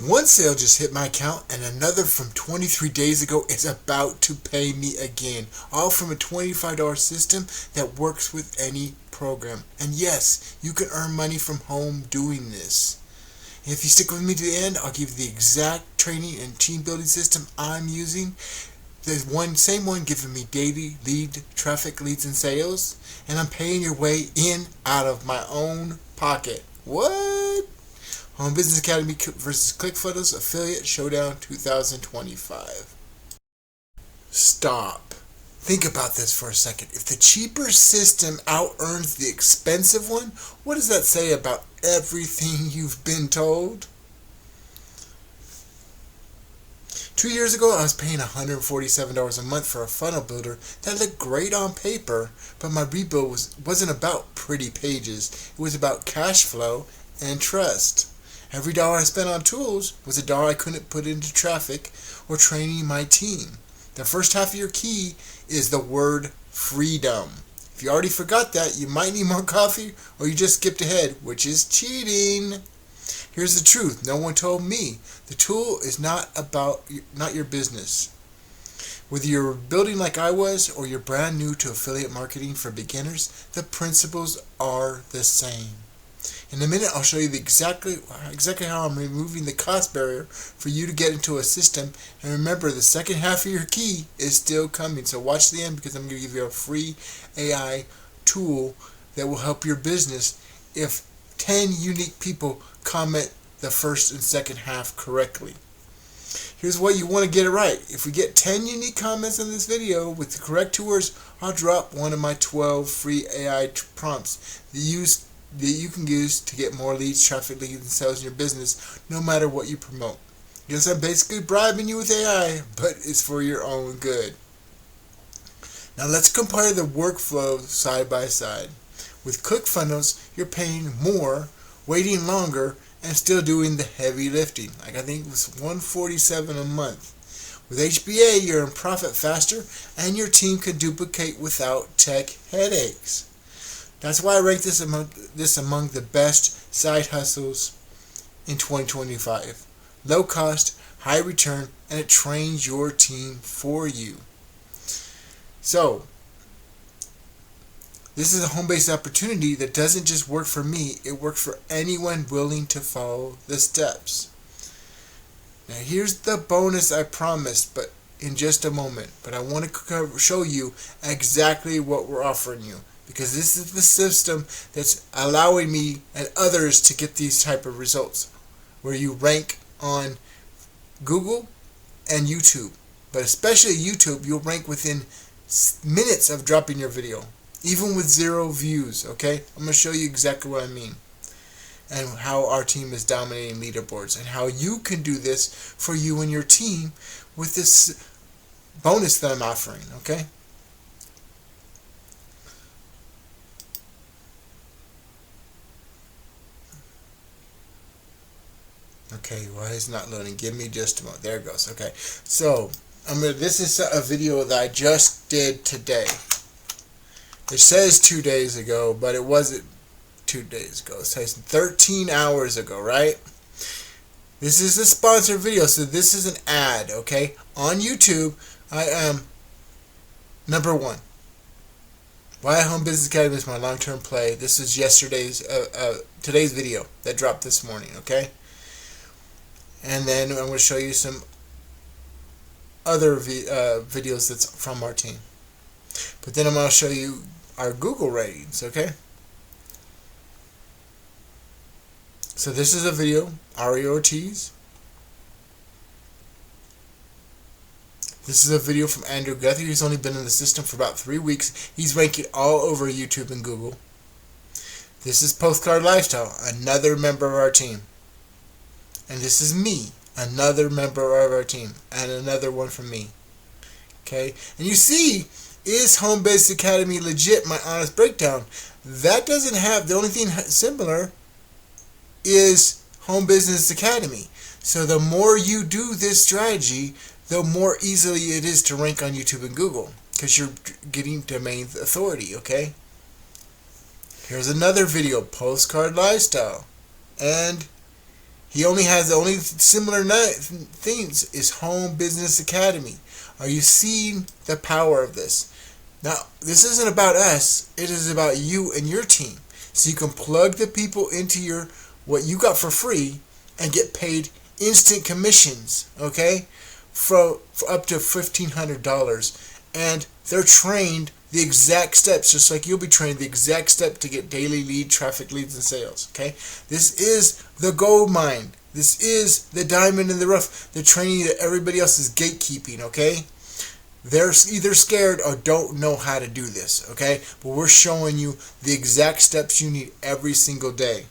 One sale just hit my account and another from 23 days ago is about to pay me again. All from a $25 system that works with any program. And yes, you can earn money from home doing this. And if you stick with me to the end, I'll give you the exact training and team building system I'm using. There's same one giving me daily traffic leads and sales, and I'm paying your way in out of my own pocket. What? Home Business Academy versus Clickfunnels Affiliate Showdown 2025. Stop. Think about this for a second. If the cheaper system out-earns the expensive one, what does that say about everything you've been told? 2 years ago, I was paying $147 a month for a funnel builder that looked great on paper, but my rebuild wasn't about pretty pages. It was about cash flow and trust. Every dollar I spent on tools was a dollar I couldn't put into traffic or training my team. The first half of your key is the word freedom. If you already forgot that, you might need more coffee or you just skipped ahead, which is cheating. Here's the truth. No one told me. The tool is not your business. Whether you're building like I was or you're brand new to affiliate marketing for beginners, the principles are the same. In a minute, I'll show you exactly how I'm removing the cost barrier for you to get into a system. And remember, the second half of your key is still coming. So watch the end because I'm going to give you a free AI tool that will help your business if 10 unique people comment the first and second half correctly. Here's what you want to get it right. If we get 10 unique comments in this video with the correct two words, I'll drop one of my 12 free AI prompts that you can use to get more leads, traffic, leads, and sales in your business, no matter what you promote. Yes, I'm basically bribing you with AI, but it's for your own good. Now let's compare the workflow side by side. With ClickFunnels, you're paying more, waiting longer, and still doing the heavy lifting. Like I think it was $147 a month. With HBA, you're in profit faster, and your team can duplicate without tech headaches. That's why I rank this among the best side hustles in 2025. Low cost, high return, and it trains your team for you. So, this is a home-based opportunity that doesn't just work for me, it works for anyone willing to follow the steps. Now here's the bonus I promised, but in just a moment. But I want to show you exactly what we're offering you, because this is the system that's allowing me and others to get these type of results, where you rank on Google and YouTube. But especially YouTube, you'll rank within minutes of dropping your video, even with 0 views, okay? I'm going to show you exactly what I mean and how our team is dominating leaderboards and how you can do this for you and your team with this bonus that I'm offering, okay? Okay, why is it not loading? Give me just a moment. There it goes. Okay, so this is a video that I just did today. It says 2 days ago, but it wasn't 2 days ago. It says 13 hours ago, right? This is a sponsored video, so this is an ad, okay? On YouTube, I am number 1. Why Home Business Academy is my long-term play. This is today's video that dropped this morning, okay? And then I'm going to show you some other videos that's from our team. But then I'm going to show you our Google ratings, okay? So this is a video, Ari Ortiz. This is a video from Andrew Guthrie. He's only been in the system for about 3 weeks. He's ranking all over YouTube and Google. This is Postcard Lifestyle, another member of our team. And this is me, another member of our team, and another one from me. Okay? And you see, is Home Business Academy legit? My honest breakdown. That doesn't have, the only thing similar is Home Business Academy. So the more you do this strategy, the more easily it is to rank on YouTube and Google, because you're getting domain authority, okay? Here's another video, Postcard Lifestyle. And He only has the only similar things is Home Business Academy. Are you seeing the power of this? Now, this isn't about us. It is about you and your team. So you can plug the people into your what you got for free and get paid instant commissions, okay? For up to $1,500. And they're trained the exact steps, just like you'll be trained the exact step to get daily lead, traffic, leads, and sales, okay? This is the gold mine. This is the diamond in the rough. The training that everybody else is gatekeeping, okay? They're either scared or don't know how to do this, okay? But we're showing you the exact steps you need every single day.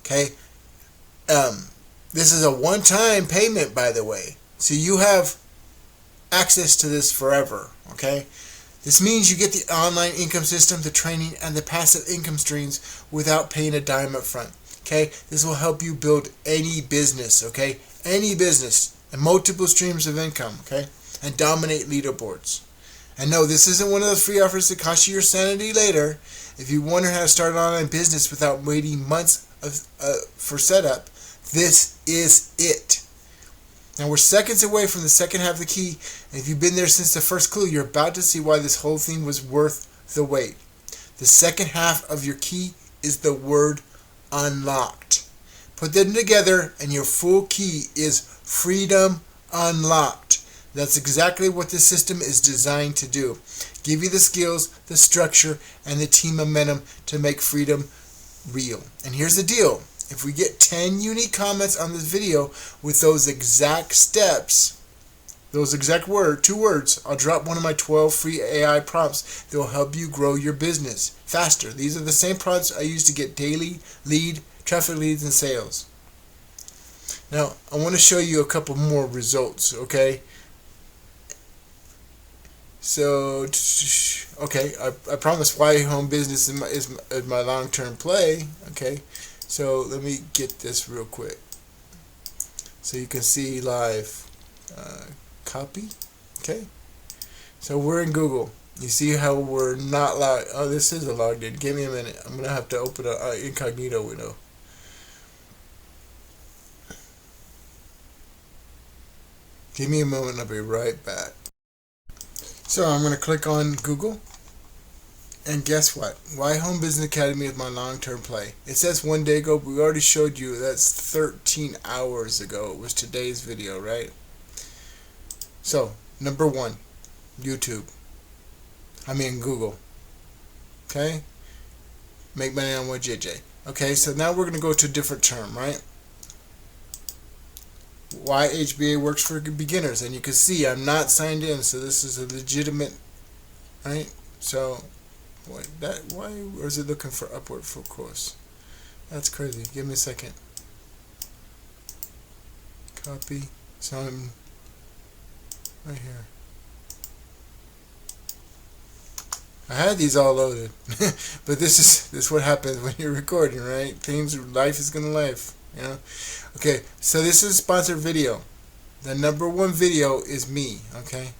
Okay? This is a one-time payment, by the way. So you have access to this forever, okay? This means you get the online income system, the training, and the passive income streams without paying a dime up front, okay? This will help you build any business, okay? Any business. And multiple streams of income, okay? And dominate leaderboards. And no, this isn't one of those free offers that cost you your sanity later. If you wonder how to start an online business without waiting months for setup, this is it. Now we're seconds away from the second half of the key, and if you've been there since the first clue, you're about to see why this whole thing was worth the wait. The second half of your key is the word unlocked. Put them together and your full key is freedom unlocked. That's exactly what this system is designed to do. Give you the skills, the structure, and the team momentum to make freedom real. And here's the deal. If we get 10 unique comments on this video with those exact steps, those exact two words, I'll drop one of my 12 free AI prompts that will help you grow your business faster. These are the same prompts I use to get daily lead, traffic leads, and sales. Now, I want to show you a couple more results, okay? So, okay, I promise why home business is my long-term play, okay? So, let me get this real quick. So you can see live. Copy, okay? So we're in Google. You see how we're not logged. Oh, this is a logged in. Give me a minute. I'm going to have to open an incognito window. Give me a moment, I'll be right back. So I'm going to click on Google, and guess what? Why Home Business Academy is my long-term play. It says 1 day ago, but we already showed you that's 13 hours ago. It was today's video, right? So, number 1, YouTube. Google. Okay? Make money on what JJ. Okay, so now we're going to go to a different term, right? Why HBA works for beginners, and you can see I'm not signed in, so this is a legitimate, right? So why or is it looking for upward full course? That's crazy. Give me a second. Copy. So I'm right here. I had these all loaded, but this is what happens when you're recording, right? Life is gonna life. You know? Okay, so this is a sponsored video. The number 1 video is me, okay?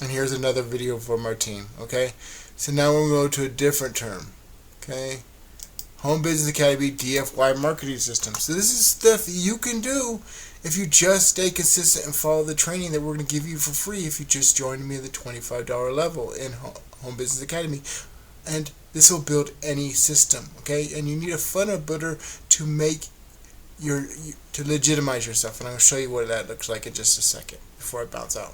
And here's another video from our team, okay? So now we'll go to a different term, okay? Home Business Academy DFY marketing system. So this is stuff you can do if you just stay consistent and follow the training that we're going to give you for free if you just join me at the $25 level in Home Business Academy. And this will build any system, okay? And you need a funnel builder to make to legitimize yourself. And I'm going to show you what that looks like in just a second before I bounce out.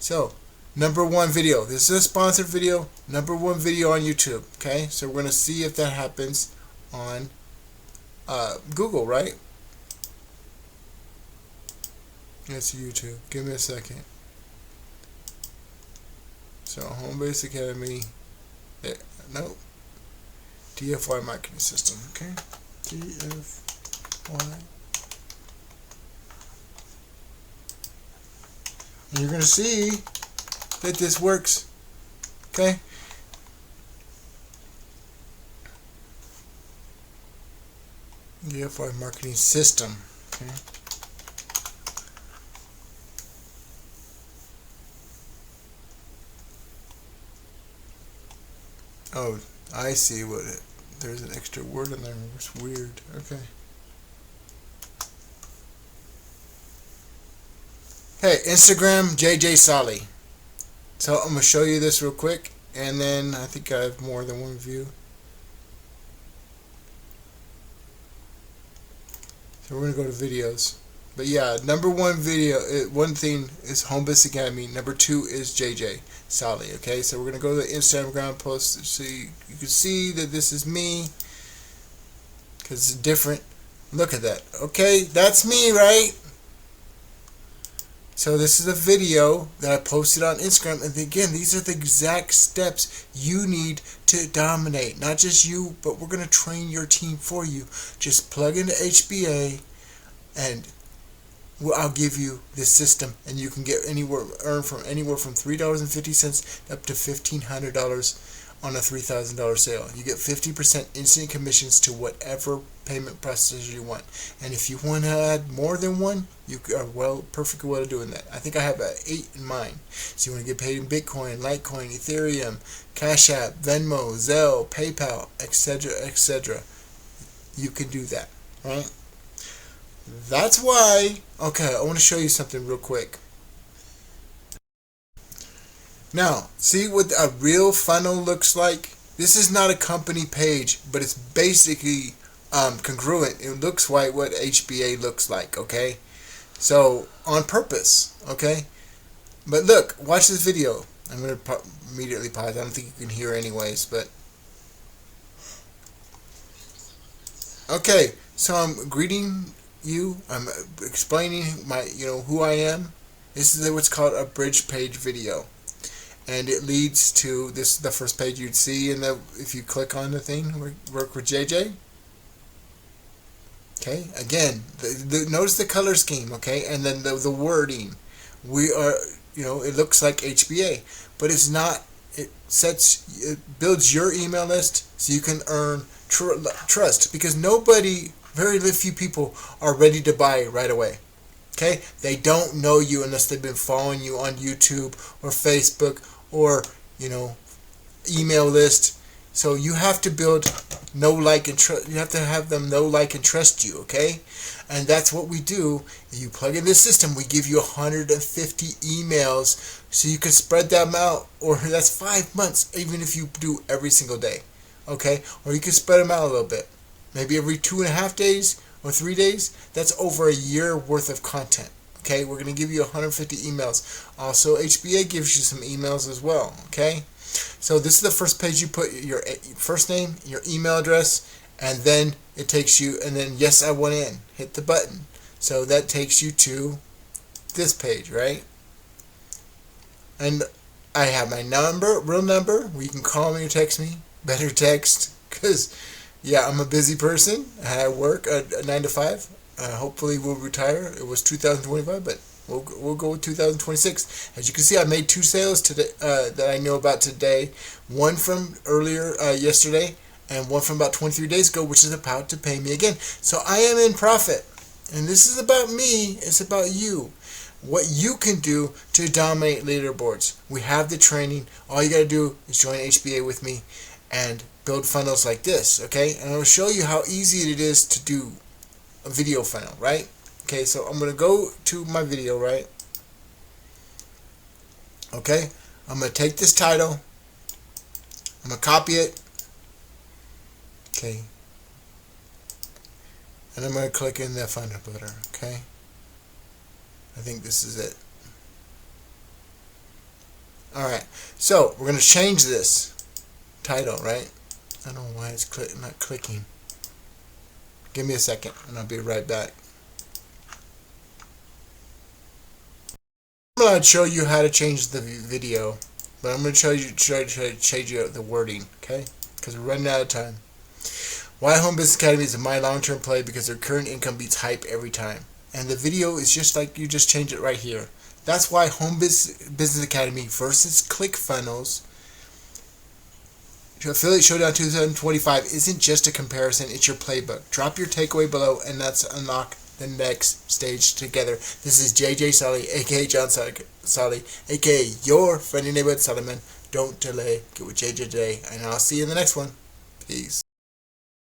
So, number 1 video. This is a sponsored video. Number 1 video on YouTube, okay? So we're going to see if that happens on Google, right? That's YouTube. Give me a second. So, Home Base Academy. No. DFY marketing system. Okay. DFY. And you're going to see that this works. Okay. DFY marketing system. Okay. Oh, I see what it. There's an extra word in there. It's weird. Okay. Hey, Instagram JJ Solly. So I'm gonna show you this real quick, and then I think I have more than one view. So we're gonna go to videos. But yeah, number one video, one thing is Home Business Academy. Number two is JJ Solly. Okay, so we're gonna go to the Instagram post so you can see that this is me because it's different. Look at that. Okay, that's me, right? So this is a video that I posted on Instagram, and again, these are the exact steps you need to dominate. Not just you, but we're going to train your team for you. Just plug into HBA, and I'll give you this system, and you can earn from anywhere from $3.50 up to $1,500 on a $3,000 sale. You get 50% instant commissions to whatever payment processor you want. And if you want to add more than one, you are perfect way of doing that. I think I have 8 in mind. So you want to get paid in Bitcoin, Litecoin, Ethereum, Cash App, Venmo, Zelle, PayPal, etc., etc. You can do that, right? That's why. Okay, I want to show you something real quick. Now, see what a real funnel looks like? This is not a company page, but it's basically congruent. It looks like what HBA looks like, okay? So, on purpose, okay? But look, watch this video. I'm going to immediately pause. I don't think you can hear anyways, but... Okay, so I'm greeting you. I'm explaining who I am. This is what's called a bridge page video. And it leads to this. The first page you'd see, and if you click on the thing, work with JJ. Okay, again, notice the color scheme. Okay, and then the wording. We are, it looks like HBA, but it's not. It builds your email list so you can earn trust, because very few people are ready to buy right away. Okay, they don't know you unless they've been following you on YouTube or Facebook or email list. So you have to build know, like, and trust. You have to have them know, like, and trust you. Okay, and that's what we do. You plug in this system. We give you 150 emails so you can spread them out, or that's 5 months, even if you do every single day. Okay, or you can spread them out a little bit, maybe every 2.5 days. Or 3 days. That's over a year worth of content. Okay, we're going to give you 150 emails. Also, HBA gives you some emails as well. Okay, so this is the first page. You put your first name, your email address, and then it takes you, and then yes, I want in. Hit the button. So that takes you to this page, right? And I have my real number, where you can call me or text me. Better text, because yeah, I'm a busy person. I work a 9 to 5. Hopefully we'll retire. It was 2025, but we'll go with 2026. As you can see, I made 2 sales today that I know about today. One from earlier yesterday, and one from about 23 days ago, which is about to pay me again. So I am in profit. And this is about me. It's about you. What you can do to dominate leaderboards. We have the training. All you got to do is join HBA with me and build funnels like this, okay? And I'll show you how easy it is to do a video funnel, right? Okay, so I'm going to go to my video, right? Okay, I'm going to take this title. I'm going to copy it. Okay. And I'm going to click in the funnel builder, okay? I think this is it. Alright, so we're going to change this title, right? I don't know why it's not clicking. Give me a second and I'll be right back. I'm going to show you how to change the video, but I'm going to change you the wording, okay? Because we're running out of time. Why Home Business Academy is my long-term play, because their current income beats hype every time. And the video is just like you just change it right here. That's why Home Business Academy versus Clickfunnels Affiliate Showdown 2025 isn't just a comparison, it's your playbook. Drop your takeaway below and let's unlock the next stage together. This is JJ Solly, aka John Solly, aka your friendly neighborhood Solomon. Don't delay. Get with JJ today. And I'll see you in the next one. Peace.